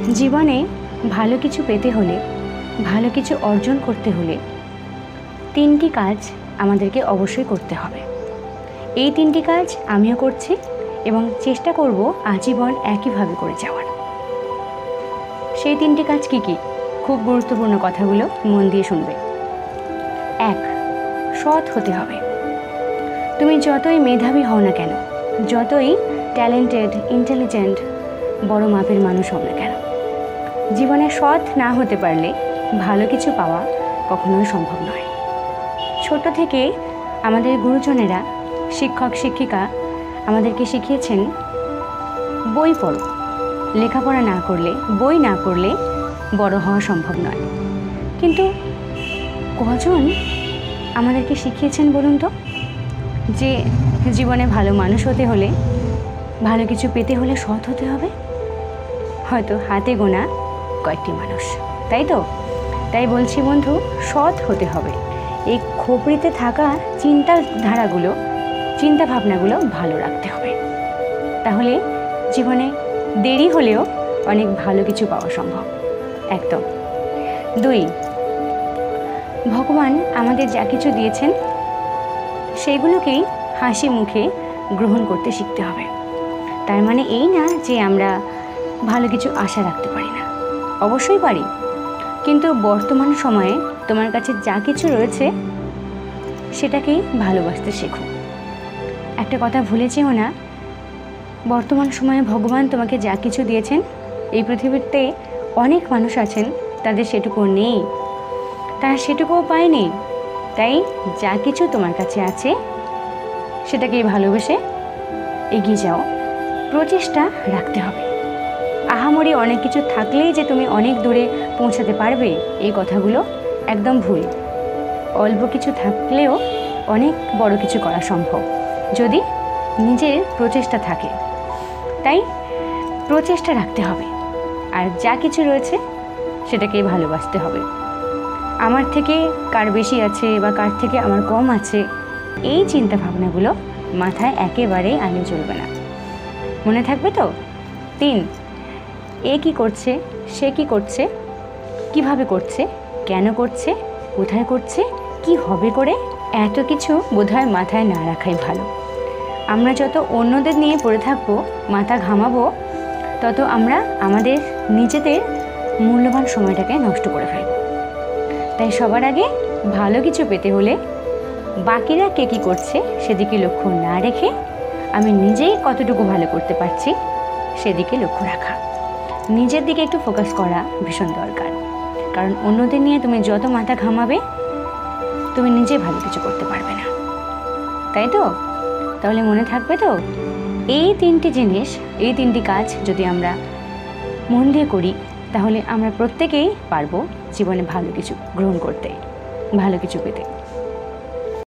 জীবনে ভালো কিছু পেতে হলে, ভালো কিছু অর্জন করতে হলে তিনটি কাজ আমাদেরকে অবশ্যই করতে হবে। এই তিনটি কাজ আমিও করছি এবং চেষ্টা করব আজীবন একইভাবে করে যাওয়ার। সেই তিনটি কাজ কি কি? খুব গুরুত্বপূর্ণ কথাগুলো মন দিয়ে শুনবে। 1. সৎ হতে হবে। তুমি যতই মেধাবী হও না কেন, যতই ট্যালেন্টেড, ইন্টেলিজেন্ট, বড় মাপের মানুষ হও না কেন, জীবনে সৎ না হতে পারলে ভালো কিছু পাওয়া কখনোই সম্ভব নয়। ছোট থেকে আমাদের গুরুজনেরা, শিক্ষক শিক্ষিকা আমাদেরকে শিখিয়েছেন, বই পড়ো, লেখাপড়া না করলে, বই না পড়লে বড় হওয়া সম্ভব নয়। কিন্তু কজন আমাদেরকে শিখিয়েছেন বলুন তো, যে জীবনে ভালো মানুষ হতে হলে, ভালো কিছু পেতে হলে সৎ হতে হবে? হয়তো হাতে গোনা কয়েকটি মানুষ, তাই তো? তাই বলছি বন্ধু, সৎ হতে হবে। এই খোপড়িতে থাকা চিন্তাধারাগুলো, চিন্তা ভাবনাগুলো ভালো রাখতে হবে। তাহলে জীবনে দেরি হলেও অনেক ভালো কিছু পাওয়া সম্ভব। একদম। 2. ভগবান আমাদের যা কিছু দিয়েছেন সেগুলোকেই হাসি মুখে গ্রহণ করতে শিখতে হবে। তার মানে এই না যে আমরা ভালো কিছু আশা রাখতে পারি না, অবশ্যই পারি। কিন্তু বর্তমান সময়ে তোমার কাছে যা কিছু রয়েছে সেটাকেই ভালোবাসতে শেখো। একটা কথা ভুলে যেও না, বর্তমান সময়ে ভগবান তোমাকে যা কিছু দিয়েছেন, এই পৃথিবীতে অনেক মানুষ আছেন তাদের সেটুকু নেই, তারা সেটুকুও পায়নি। তাই যা কিছু তোমার কাছে আছে সেটাকেই ভালোবেসে এগিয়ে যাও। প্রচেষ্টা রাখতে হবে। আহামরি অনেক কিছু থাকলেই যে তুমি অনেক দূরে পৌঁছাতে পারবে, এই কথাগুলো একদম ভুল। অল্প কিছু থাকলেও অনেক বড় কিছু করা সম্ভব যদি নিজের প্রচেষ্টা থাকে। তাই প্রচেষ্টা রাখতে হবে, আর যা কিছু রয়েছে সেটাকেই ভালোবাসতে হবে। আমার থেকে কার বেশি আছে বা কার থেকে আমার কম আছে, এই চিন্তা ভাবনাগুলো মাথায় একেবারেই আনলে চলবে না। মনে থাকবে তো? 3. এ কি করছে, সে কি করছে, কিভাবে করছে, কেন করছে, কোথায় করছে, কি হবে করে, এত কিছু বোধহয় মাথায় না রাখাই ভালো। আমরা যত অন্যদের নিয়ে পড়ে থাকবো, মাথা ঘামাবো, তত আমরা আমাদের নিজেদের মূল্যবান সময়টাকে নষ্ট করে ফেলব। তাই সবার আগে ভালো কিছু পেতে হলে বাকিরা কে কী করছে সেদিকে লক্ষ্য না রেখে আমি নিজেই কতটুকু ভালো করতে পারছি সেদিকে লক্ষ্য রাখা, নিজের দিকে একটু ফোকাস করা ভীষণ দরকার। কারণ অন্যদের নিয়ে তুমি যত মাথা ঘামাবে, তুমি নিজে ভালো কিছু করতে পারবে না, তাই তো? তাহলে মনে থাকবে তো, এই তিনটি জিনিস, এই তিনটি কাজ যদি আমরা মন দিয়ে করি, তাহলে আমরা প্রত্যেকেই পারবো জীবনে ভালো কিছু গ্রহণ করতে, ভালো কিছু পেতে।